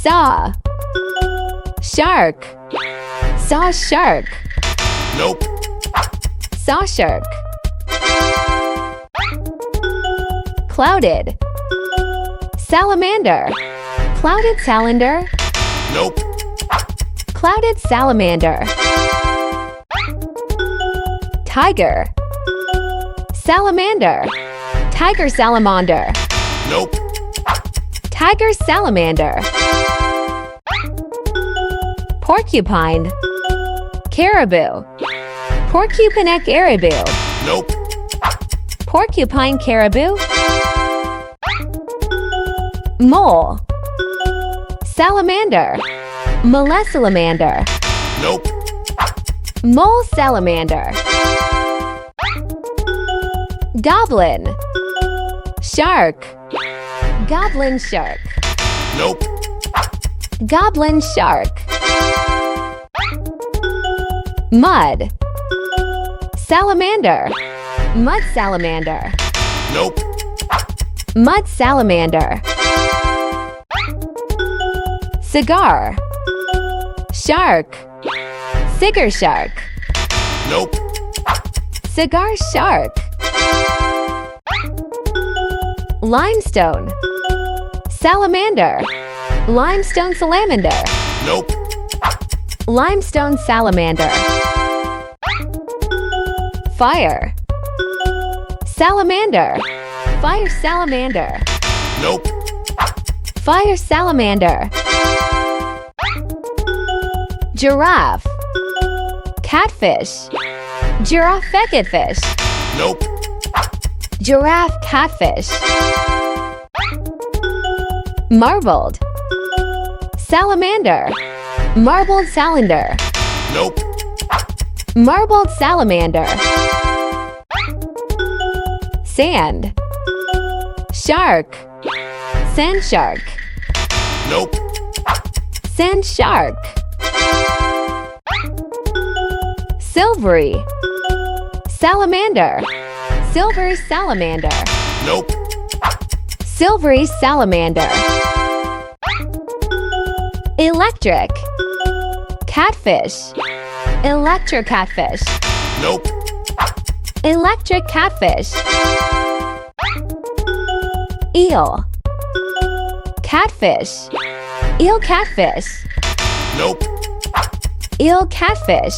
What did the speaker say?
Saw. Shark. Saw shark. Nope. Saw shark. Clouded. Salamander. Clouded salamander. Nope. Clouded salamander. Tiger. Salamander. Tiger salamander. Nope. Tiger salamander. Porcupine. Caribou. Porcupine caribou. Nope. Porcupine caribou. Mole. Salamander. Mole salamander. Nope. Mole salamander. Goblin. Shark. Goblin shark. Nope. Goblin shark. Mud. Salamander. Mud salamander. Nope. Mud salamander. Cigar. Shark. Cigar shark. Nope. Cigar shark. Limestone. Salamander. Limestone salamander. Nope. Limestone salamander. Fire. Salamander. Fire salamander. Nope. Fire salamander. Giraffe. Catfish. Giraffe fish. Nope. Giraffe catfish. Marbled. Salamander. Marbled salamander. Nope. Marbled salamander. Sand. Shark. Sand shark. Nope. Sand shark. Silvery. Salamander. Silvery salamander. Nope. Silvery salamander. Electric. Catfish. Electric catfish. Nope. Electric catfish. Eel. Catfish. Eel catfish. Nope. Eel catfish.